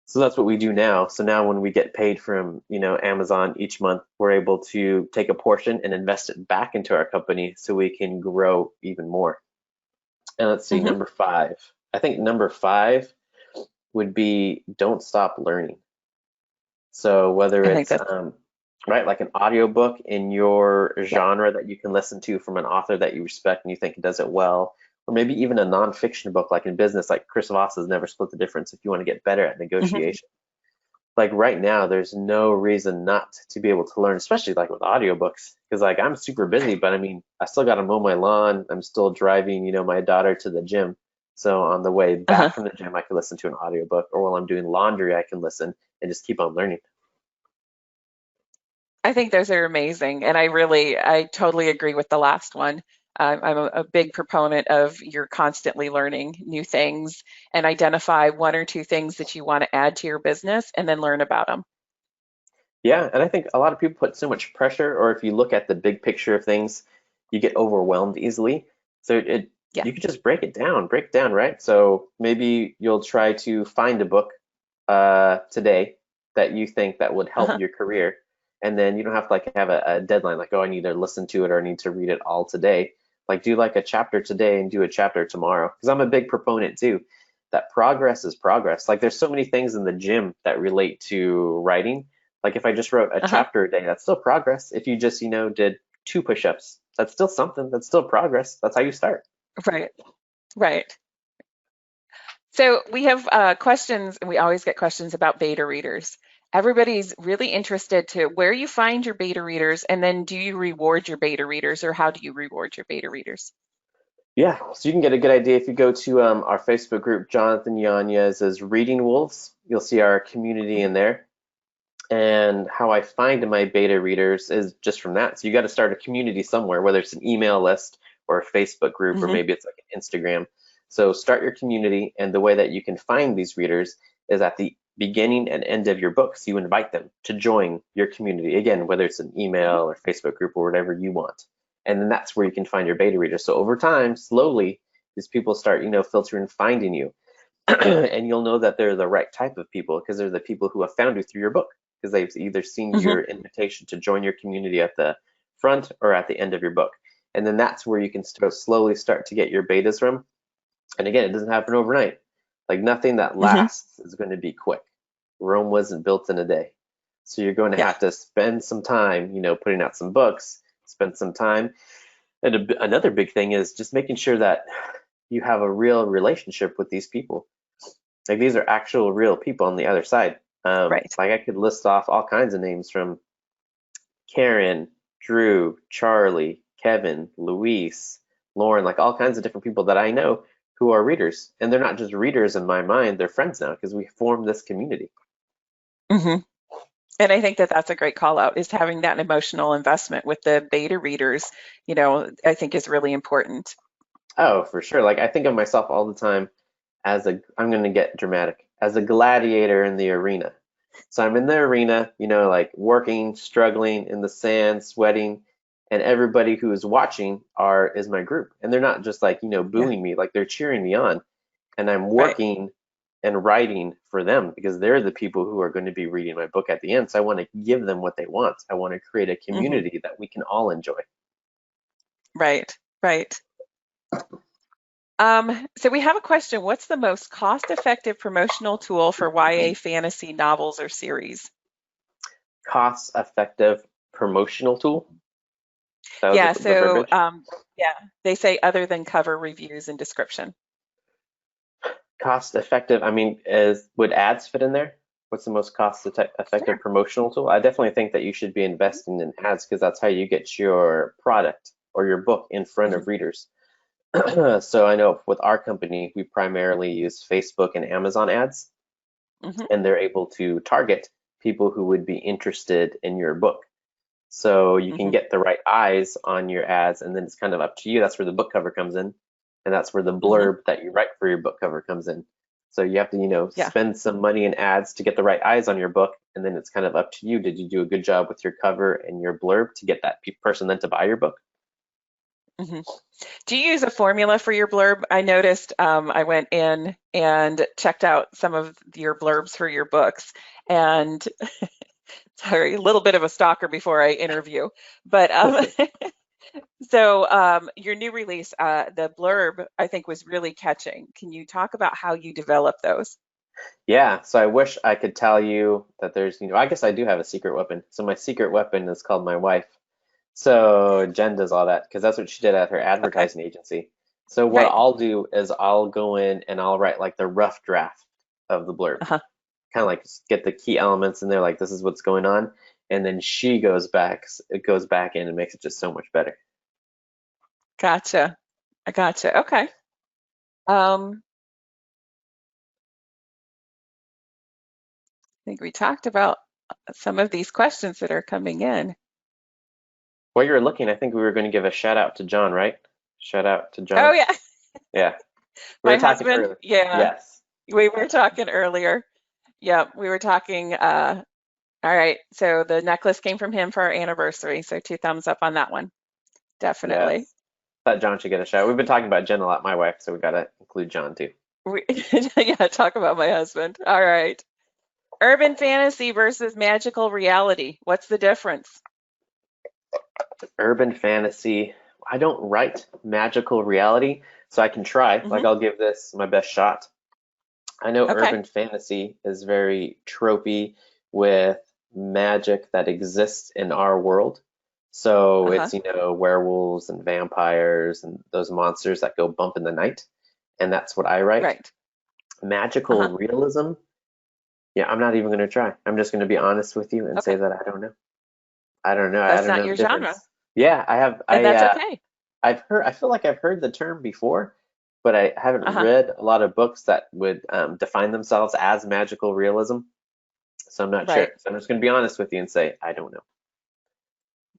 So that's what we do now. So now when we get paid from, Amazon each month, we're able to take a portion and invest it back into our company so we can grow even more. And let's see, Hmm. number five. I think number five would be don't stop learning. So whether I think it's that's. right, like an audiobook in your Yeah. genre that you can listen to from an author that you respect and you think does it well, or maybe even a nonfiction book like in business, like Chris Voss has Never Split the Difference if you want to get better at Hmm. negotiation. Like right now, there's no reason not to be able to learn, especially like with audiobooks, because like I'm super busy, but I mean, I still got to mow my lawn. I'm still driving, my daughter to the gym. So on the way Uh-huh. back from the gym, I can listen to an audiobook, or while I'm doing laundry, I can listen and just keep on learning. I think those are amazing, and I totally agree with the last one. I'm a big proponent of you're constantly learning new things and identify one or two things that you want to add to your business and then learn about them. Yeah, and I think a lot of people put so much pressure, or if you look at the big picture of things, you get overwhelmed easily. So Yeah. you could just break it down, right? So maybe you'll try to find a book today that you think that would help Uh-huh. your career, and then you don't have to like have a deadline, like, oh, I need to listen to it or I need to read it all today. Like do like a chapter today and do a chapter tomorrow. Because I'm a big proponent too, that progress is progress. Like there's so many things in the gym that relate to writing. Like if I just wrote a Uh-huh. chapter a day, that's still progress. If you just, did two push-ups, that's still something. That's still progress. That's how you start. Right. Right. So we have questions, and we always get questions about beta readers. Everybody's really interested to where you find your beta readers, and then do you reward your beta readers, or how do you reward your beta readers? Yeah, so you can get a good idea if you go to our Facebook group, Jonathan Yanez's Reading Wolves. You'll see our community in there. And how I find my beta readers is just from that. So you got to start a community somewhere, whether it's an email list or a Facebook group, or Hmm. maybe it's like an Instagram. So start your community, and the way that you can find these readers is at the beginning and end of your books. You invite them to join your community, again, whether it's an email or Facebook group or whatever you want. And then that's where you can find your beta readers. So over time, slowly, these people start, filtering, finding you. And you'll know that they're the right type of people because they're the people who have found you through your book, because they've either seen Hmm. your invitation to join your community at the front or at the end of your book. And then that's where you can slowly start to get your betas from. And again, it doesn't happen overnight. Like nothing that Hmm. lasts is going to be quick. Rome wasn't built in a day. So you're going to Yeah. have to spend some time, putting out some books, spend some time. And another big thing is just making sure that you have a real relationship with these people. Like these are actual real people on the other side. Right. Like I could list off all kinds of names from Karen, Drew, Charlie, Kevin, Luis, Lauren, like all kinds of different people that I know who are readers. And they're not just readers in my mind, they're friends now because we formed this community. Hmm. And I think that that's a great call out is having that emotional investment with the beta readers, I think is really important. Oh, for sure. Like I think of myself all the time as I'm going to get dramatic, as a gladiator in the arena. So I'm in the arena, like working, struggling in the sand, sweating, and everybody who is watching is my group. And they're not just like, Yeah. booing me, like they're cheering me on. And I'm Right. working and writing for them because they're the people who are going to be reading my book at the end. So I want to give them what they want. I want to create a Hmm. community that we can all enjoy. Right. Right. So we have a question. What's the most cost-effective promotional tool for YA fantasy novels or series? Cost effective promotional tool. That was Yeah, the so verbiage. yeah, they say other than cover reviews and description. Cost effective. I mean, would ads fit in there? What's the most effective Sure. promotional tool? I definitely think that you should be investing in ads because that's how you get your product or your book in front Hmm. of readers. So I know with our company, we primarily use Facebook and Amazon ads, Hmm. and they're able to target people who would be interested in your book. So you can Hmm. get the right eyes on your ads, and then it's kind of up to you. That's where the book cover comes in, and that's where the Hmm. blurb that you write for your book cover comes in. So you have to, Yeah. spend some money in ads to get the right eyes on your book, and then it's kind of up to you. Did you do a good job with your cover and your blurb to get that person then to buy your book? Hmm. Do you use a formula for your blurb? I noticed I went in and checked out some of your blurbs for your books, and sorry, a little bit of a stalker before I interview, but so your new release, the blurb, I think was really catching. Can you talk about how you develop those? Yeah, so I wish I could tell you that there's, I guess I do have a secret weapon. So my secret weapon is called my wife. So Jen does all that because that's what she did at her Okay. advertising agency. So what Right. I'll do is I'll go in and I'll write like the rough draft of the blurb, Uh-huh. kind of like just get the key elements in there, like this is what's going on, and then she goes back in and makes it just so much better. Gotcha. I gotcha. Okay. I think we talked about some of these questions that are coming in. While you were looking, I think we were going to give a shout out to John, right? Shout out to Oh John. yeah, Yeah, we my were talking husband. earlier. Yeah, Yes. we were talking earlier. Yeah, we were talking. All right, so the necklace came from him for our anniversary, so two thumbs up on that one. Definitely. Yes. Thought John should get a shout. We've been talking about Jen a lot, my wife, so we gotta include John too. We, yeah, talk about my husband. All right. Urban fantasy versus magical reality. What's the difference? Urban fantasy. I don't write magical reality, so I can try. Like Hmm. I'll give this my best shot. I know Okay. urban fantasy is very tropey with magic that exists in our world. So Uh-huh. it's, werewolves and vampires and those monsters that go bump in the night. And that's what I write. Right. Magical Uh-huh. realism. Yeah, I'm not even going to try. I'm just going to be honest with you and say Okay. that I don't know. I don't know. I That's don't not know the your genre, difference. Yeah, I have. and that's okay. I've heard. I feel like I've heard the term before, but I haven't Uh-huh. read a lot of books that would define themselves as magical realism. So I'm not sure. Right. So I'm just going to be honest with you and say I don't know.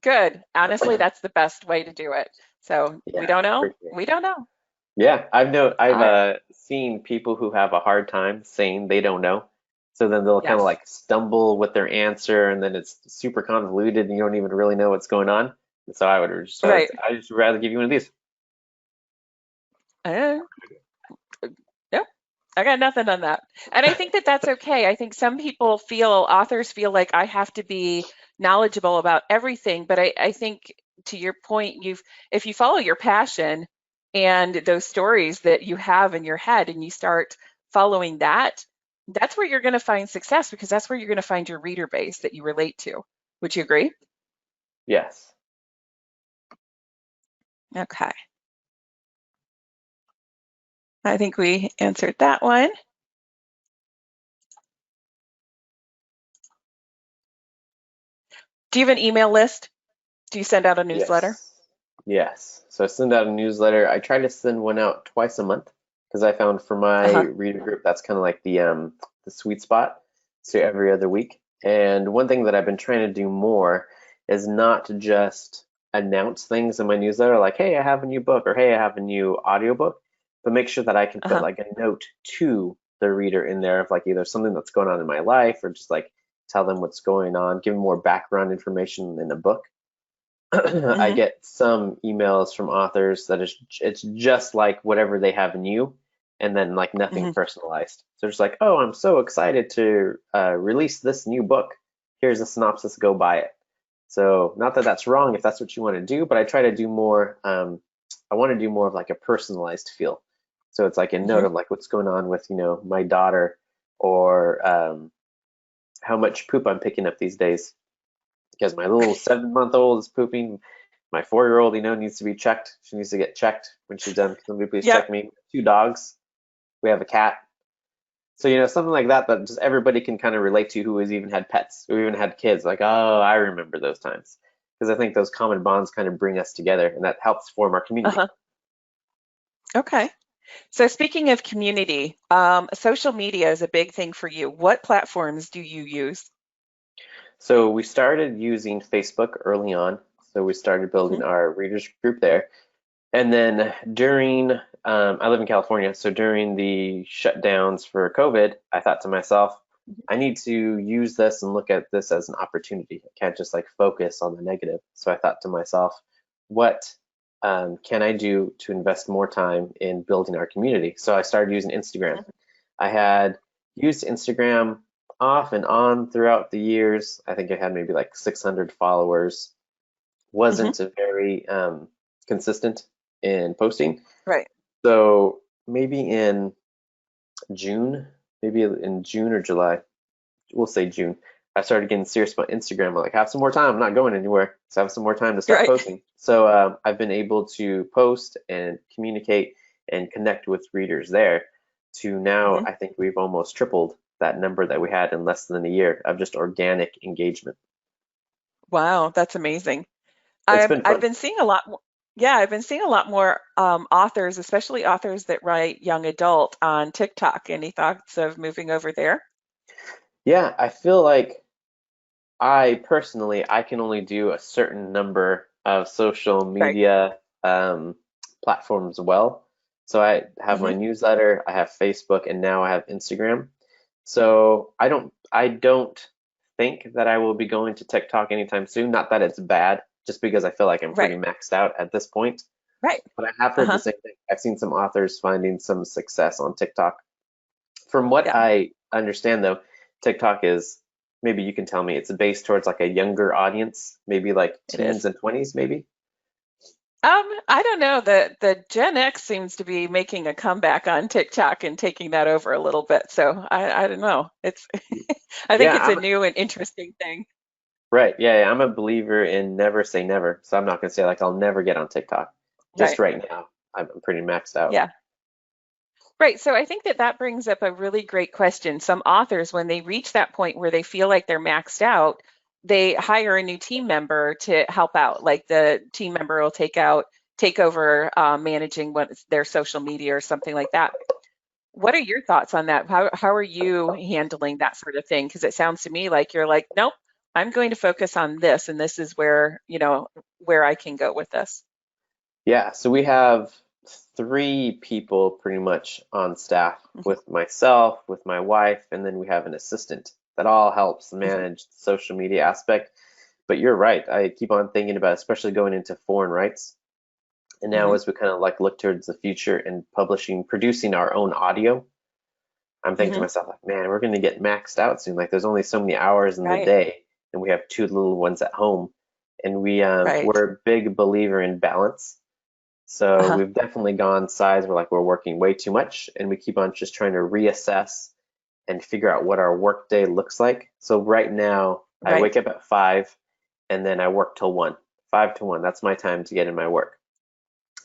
Good. Honestly, that's the best way to do it. So we Yeah, don't know. for sure. We don't know. Yeah, I've All right. seen people who have a hard time saying they don't know. So then they'll kind of Yes. like stumble with their answer, and then it's super convoluted, and you don't even really know what's going on. And so Right. I just rather give you one of these. Uh, nope. I got nothing on that. And I think that that's okay. I think some people feel, authors feel like I have to be knowledgeable about everything. But I think to your point, if you follow your passion and those stories that you have in your head and you start following that, that's where you're going to find success because that's where you're going to find your reader base that you relate to. Would you agree? Yes. Okay. I think we answered that one. Do you have an email list? Do you send out a newsletter? Yes. Yes. So I send out a newsletter. I try to send one out twice a month because I found for my Uh-huh. reader group that's kind of like the sweet spot. So every other week. And one thing that I've been trying to do more is not just announce things in my newsletter like, hey, I have a new book or hey, I have a new audiobook, but make sure that I can put Uh-huh. like a note to the reader in there of like either something that's going on in my life or just like tell them what's going on, give them more background information in a book. I Hmm. get some emails from authors that it's just like whatever they have new, and then like nothing Hmm. personalized. So it's like, oh, I'm so excited to release this new book. Here's a synopsis. Go buy it. So not that that's wrong if that's what you want to do, but I try to do more. I want to do more of like a personalized feel. So it's like a note Hmm. of like what's going on with my daughter or how much poop I'm picking up these days because my little 7 month old is pooping. My 4 year old, needs to be checked. She needs to get checked when she's done. Somebody please Yep. check me. 2 dogs. We have a cat. So, something like that that just everybody can kind of relate to who has even had pets, who even had kids. Like, oh, I remember those times. Because I think those common bonds kind of bring us together and that helps form our community. Uh-huh. Okay. So speaking of community, social media is a big thing for you. What platforms do you use? So we started using Facebook early on. So we started building Hmm. our readers group there. And then during, I live in California, so during the shutdowns for COVID, I thought to myself, I need to use this and look at this as an opportunity. I can't just like focus on the negative. So I thought to myself, what can I do to invest more time in building our community? So I started using Instagram. I had used Instagram off and on throughout the years. I think I had maybe like 600 followers. Hmm. Wasn't a very consistent in posting. Right. So maybe in June, maybe in June or July, we'll say June, I started getting serious about Instagram. I'm like, have some more time. I'm not going anywhere. So I have some more time to start Right. posting. So I've been able to post and communicate and connect with readers there to now, Hmm. I think we've almost tripled that number that we had in less than a year of just organic engagement. Wow, that's amazing. It's I've been I've fun. been seeing a lot more. Yeah, I've been seeing a lot more authors, especially authors that write young adult on TikTok. Any thoughts of moving over there? Yeah, I feel like I personally, I can only do a certain number of social Right. media platforms well. So I have my Hmm. newsletter, I have Facebook, and now I have Instagram. So I don't think that I will be going to TikTok anytime soon. Not that it's bad, just because I feel like I'm pretty Right. maxed out at this point. Right. But I have heard the Uh-huh. same thing. I've seen some authors finding some success on TikTok. From what Yeah. I understand, though, TikTok is, maybe you can tell me, it's based towards like a younger audience, maybe like It is. teens and 20s, maybe. I don't know. The Gen X seems to be making a comeback on TikTok and taking that over a little bit. So I don't know. It's I think Yeah, it's a new and interesting thing. right. Yeah, I'm a believer in never say never. So I'm not gonna say like I'll never get on TikTok. Just Right. right now, I'm pretty maxed out. Yeah. Right. So I think that that brings up a really great question. Some authors, when they reach that point where they feel like they're maxed out, they hire a new team member to help out. Like the team member will take over managing what their social media or something like that. What are your thoughts on that? How are you handling that sort of thing? Because it sounds to me like you're like, nope, I'm going to focus on this, and this is where, where I can go with this. Yeah, so we have three people pretty much on staff Hmm. with myself, with my wife, and then we have an assistant that all helps Hmm. manage the social media aspect. But you're right. I keep on thinking about, especially going into foreign rights. And now Hmm. as we kind of like look towards the future and publishing, producing our own audio, I'm thinking to Hmm. myself, like, man, we're going to get maxed out soon. Like there's only so many hours in the Right. day, and we have two little ones at home. And Right. we're a big believer in balance. So Uh-huh. we've definitely gone sides where like we're working way too much, and we keep on just trying to reassess and figure out what our work day looks like. So right now, I Right. wake up at 5 and then I work till 1, 5 to 1. That's my time to get in my work.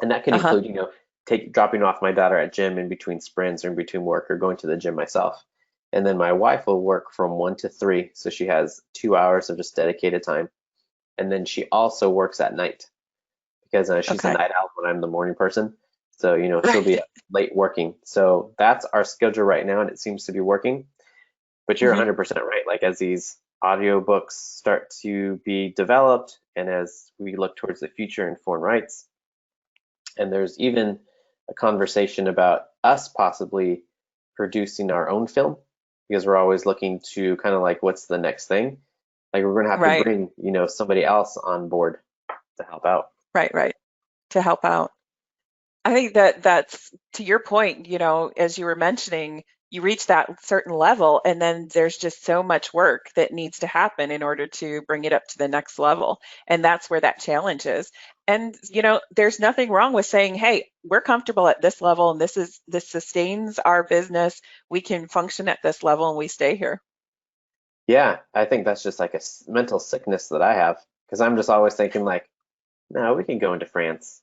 And that can Uh-huh. include, take dropping off my daughter at gym in between sprints or in between work or going to the gym myself. And then my wife will work from 1 to 3, so she has 2 hours of just dedicated time. And then she also works at night because she's a Okay. night owl when I'm the morning person. So, she'll be Right. up late working. So that's our schedule right now, and it seems to be working. But you're Hmm. 100% right. Like as these audiobooks start to be developed, and as we look towards the future in foreign rights, and there's even a conversation about us possibly producing our own film because we're always looking to kind of like what's the next thing. Like we're going to have to Right. bring, somebody else on board to help out. Right. Right. To help out. I think that that's to your point, as you were mentioning, you reach that certain level and then there's just so much work that needs to happen in order to bring it up to the next level. And that's where that challenge is. And there's nothing wrong with saying, "Hey, we're comfortable at this level and this sustains our business. We can function at this level and we stay here." Yeah, I think that's just like a mental sickness that I have because I'm just always thinking like, no, we can go into France.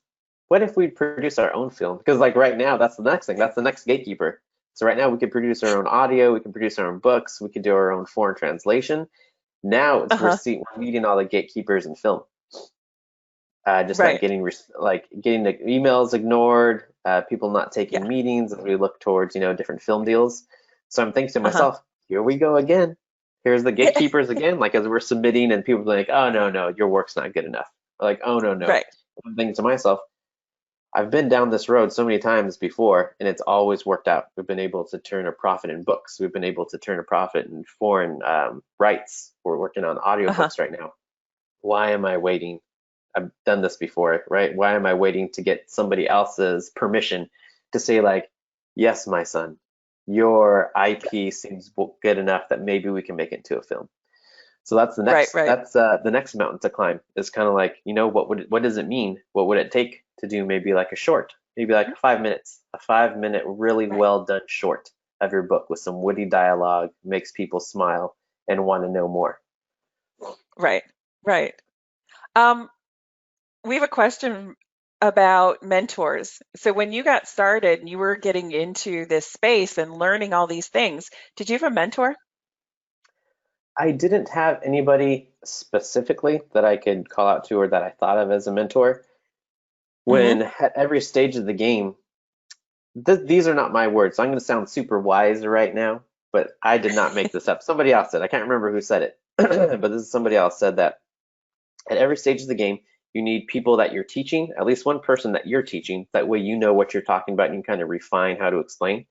What if we produce our own film? Because like right now, that's the next thing. That's the next gatekeeper. So right now we can produce our own audio, we can produce our own books, we can do our own foreign translation. Now Uh-huh. we're meeting all the gatekeepers in film. Just not Right. getting like getting the emails ignored, people not taking Yeah. meetings as we look towards different film deals. So I'm thinking to Uh-huh. myself, here we go again. Here's the gatekeepers again, like as we're submitting and people are like, oh no, no, your work's not good enough. Like, oh no, no. Right. I'm thinking to myself, I've been down this road so many times before, and it's always worked out. We've been able to turn a profit in books. We've been able to turn a profit in foreign rights. We're working on Uh-huh. audiobooks right now. Why am I waiting? I've done this before, right? Why am I waiting to get somebody else's permission to say like, yes, my son, your IP seems good enough that maybe we can make it into a film. So Right, right. that's the next mountain to climb is kind of like, what does it mean? What would it take to do maybe like a short, maybe like 5 minutes, a 5 minute, really Right. well done short of your book with some witty dialogue, makes people smile and want to know more. Right. Right. Um, we have a question about mentors. So when you got started and you were getting into this space and learning all these things, did you have a mentor? I didn't have anybody specifically that I could call out to or that I thought of as a mentor. Mm-hmm. When at every stage of the game, these are not my words. So I'm going to sound super wise right now, but I did not make this up. Somebody else said. I can't remember who said it, but this is somebody else said that at every stage of the game, you need people that you're teaching, at least one person that you're teaching. That way, you know what you're talking about and you can kind of refine how to explain.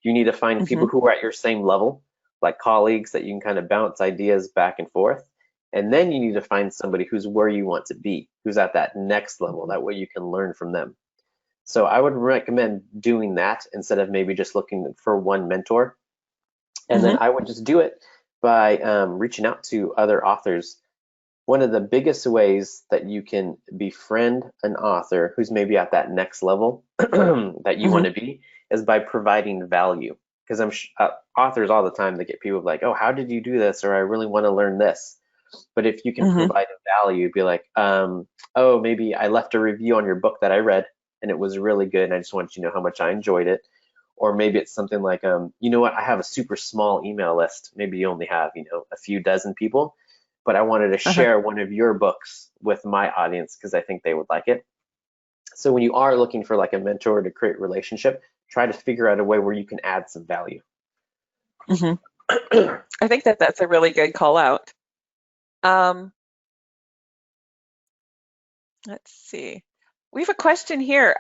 You need to find Mm-hmm. people who are at your same level, like colleagues that you can kind of bounce ideas back and forth. And then you need to find somebody who's where you want to be, who's at that next level. That way, you can learn from them. So I would recommend doing that instead of maybe just looking for one mentor. And then Mm-hmm. I would just do it by reaching out to other authors. One of the biggest ways that you can befriend an author who's maybe at that next level that you want Mm-hmm. to be is by providing value. Because authors all the time, they get people like, oh, how did you do this? Or I really want to learn this. But if you can Mm-hmm. provide a value, be like, oh, maybe I left a review on your book that I read and it was really good, and I just wanted you to know how much I enjoyed it. Or maybe it's something like, you know what, I have a super small email list. Maybe you only have, a few dozen people, but I wanted to Uh-huh. share one of your books with my audience because I think they would like it. So when you are looking for like a mentor to create a relationship, try to figure out a way where you can add some value. Mm-hmm. I think that that's a really good call out. Um, let's see. We have a question here.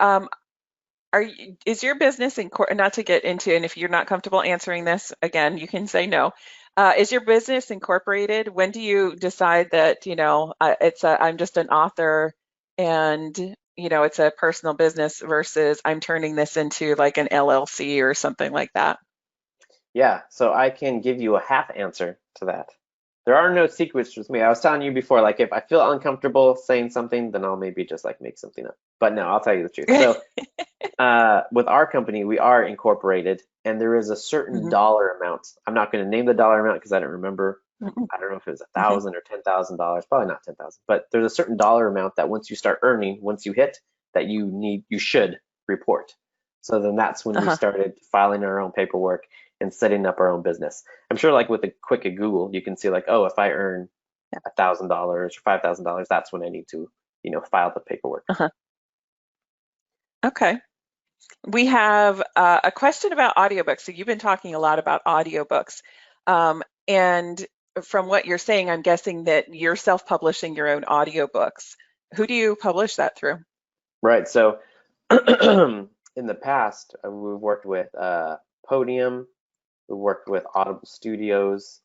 Is your business not to get into, and if you're not comfortable answering this, again, you can say no. Is your business incorporated? When do you decide that, I'm just an author and, it's a personal business versus I'm turning this into like an LLC or something like that? Yeah, so I can give you a half answer to that. There are no secrets with me. I was telling you before, like if I feel uncomfortable saying something, then I'll maybe just like make something up. But no, I'll tell you the truth. So with our company, we are incorporated, and there is a certain Hmm. dollar amount. I'm not going to name the dollar amount because I don't remember. Hmm. I don't know if it was a Hmm. thousand or $10,000. Probably not 10,000, but there's a certain dollar amount that once you start earning, once you hit, that you should report. So then that's when we Uh-huh. started filing our own paperwork and setting up our own business. I'm sure, like with a quick Google, you can see like, oh, if I earn Yeah. $1,000 or $5,000, that's when I need to, file the paperwork. Uh-huh. Okay. We have a question about audiobooks. So you've been talking a lot about audiobooks. And from what you're saying, I'm guessing that you're self-publishing your own audiobooks. Who do you publish that through? Right. So in the past, we've worked with Podium, we've worked with Audible Studios.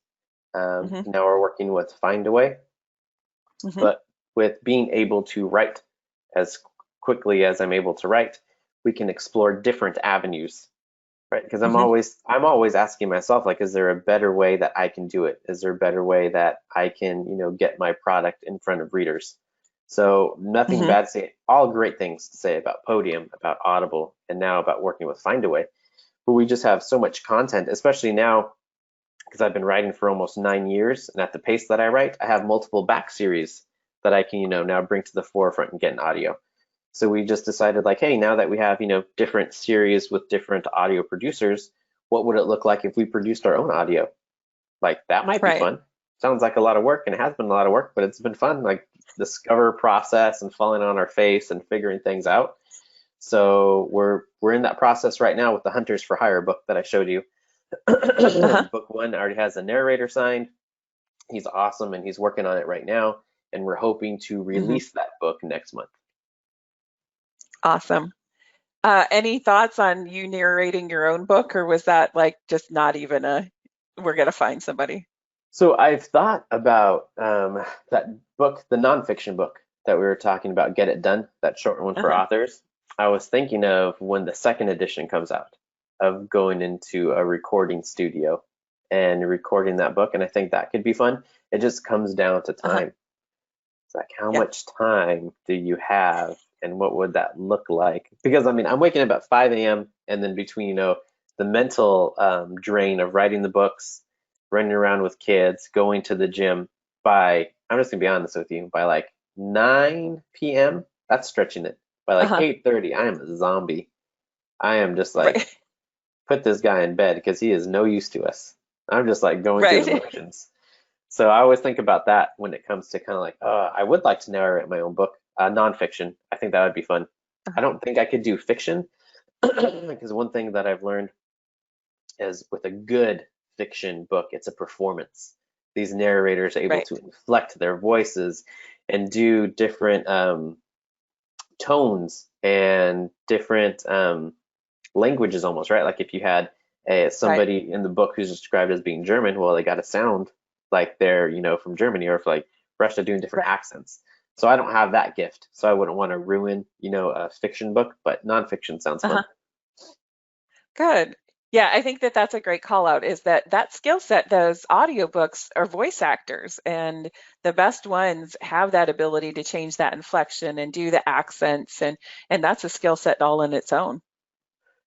Hmm. Now we're working with Findaway. Hmm. But with being able to write as quickly as I'm able to write, we can explore different avenues, right? Because I'm Hmm. always asking myself, like, is there a better way that I can do it? Is there a better way that I can, get my product in front of readers? So nothing Hmm. bad to say, all great things to say about Podium, about Audible, and now about working with Findaway. But we just have so much content, especially now because I've been writing for almost 9 years, and at the pace that I write, I have multiple back series that I can, now bring to the forefront and get in audio. So we just decided like, hey, now that we have, different series with different audio producers, what would it look like if we produced our own audio? Like that might be Right. fun. Sounds like a lot of work, and it has been a lot of work, but it's been fun, like discover process and falling on our face and figuring things out. So we're in that process right now with the Hunters for Hire book that I showed you. Uh-huh. Book one already has a narrator signed. He's awesome, and he's working on it right now, and we're hoping to Hmm. release that book next month. Awesome. Any thoughts on you narrating your own book, or was that like just not even we're gonna find somebody? So I've thought about that book, the nonfiction book that we were talking about, Get It Done, that short one for Uh-huh. authors. I was thinking of when the second edition comes out, of going into a recording studio and recording that book, and I think that could be fun. It just comes down to Uh-huh. time. It's like, how Yeah. much time do you have, and what would that look like? Because I mean, I'm waking up at 5 a.m. and then between, the mental drain of writing the books, running around with kids, going to the gym by, I'm just gonna be honest with you, by like 9 p.m., that's stretching it. By like Uh-huh. 8:30, I am a zombie. I am just like, Right. put this guy in bed because he is no use to us. I'm just like going through the Right. motions. So I always think about that when it comes to kind of like, I would like to narrate my own book, nonfiction. I think that would be fun. I don't think I could do fiction because one thing that I've learned is with a good fiction book, it's a performance. These narrators are able Right. to inflect their voices and do different tones and different languages almost, right? Like if you had Right. somebody in the book who's described as being German, well, they got to sound like they're, from Germany, or if like Russia doing different Right. accents. So I don't have that gift, so I wouldn't want to ruin, a fiction book, but nonfiction sounds fun. Uh-huh. Good. Yeah, I think that that's a great call out is that that skill set, those audiobooks are voice actors, and the best ones have that ability to change that inflection and do the accents, and that's a skill set all in its own.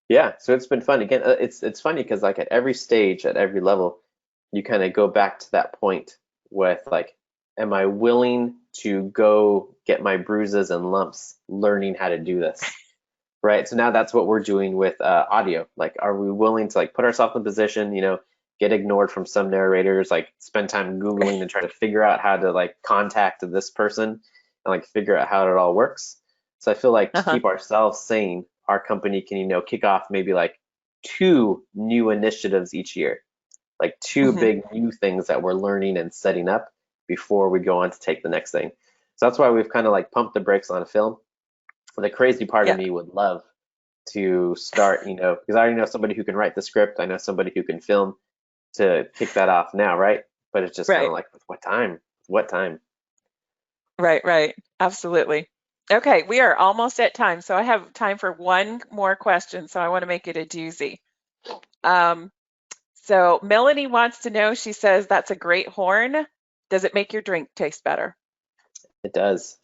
Yeah, so it's been fun. Again, it's funny because like at every stage, at every level, you kind of go back to that point with like, am I willing to go get my bruises and lumps learning how to do this? Right. So now that's what we're doing with audio. Like, are we willing to like put ourselves in a position, get ignored from some narrators, like spend time Googling and try to figure out how to like contact this person and like figure out how it all works. So I feel like to Uh-huh. keep ourselves sane, our company can, kick off maybe like two new initiatives each year, like two Hmm. big new things that we're learning and setting up before we go on to take the next thing. So that's why we've kind of like pumped the brakes on a film. The crazy part of Yeah. me would love to start, because I already know somebody who can write the script. I know somebody who can film to kick that off now, right? But it's just kind of Right. like, with what time? What time? Right. Right. Absolutely. Okay, we are almost at time, so I have time for one more question, so I want to make it a doozy. Um, so Melanie wants to know, she says, that's a great horn. Does it make your drink taste better? It does.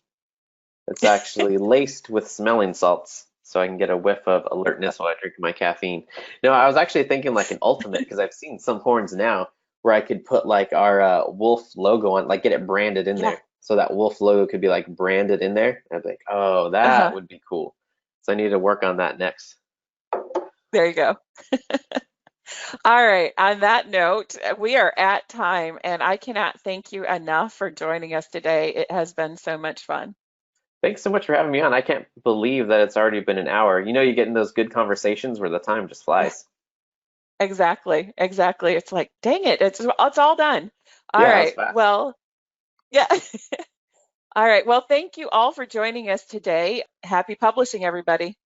It's actually laced with smelling salts, so I can get a whiff of alertness while I drink my caffeine. No, I was actually thinking like an ultimate, because I've seen some horns now where I could put like our wolf logo on, like get it branded in Yeah. there. So that wolf logo could be like branded in there. I'd be like, oh, that Uh-huh. would be cool. So I need to work on that next. There you go. All right. On that note, we are at time, and I cannot thank you enough for joining us today. It has been so much fun. Thanks so much for having me on. I can't believe that it's already been an hour. You get in those good conversations where the time just Yeah, flies. exactly. Exactly. It's like, dang it, it's all done. All Yeah, that was right. fast. Well, yeah. All right. Well, thank you all for joining us today. Happy publishing, everybody.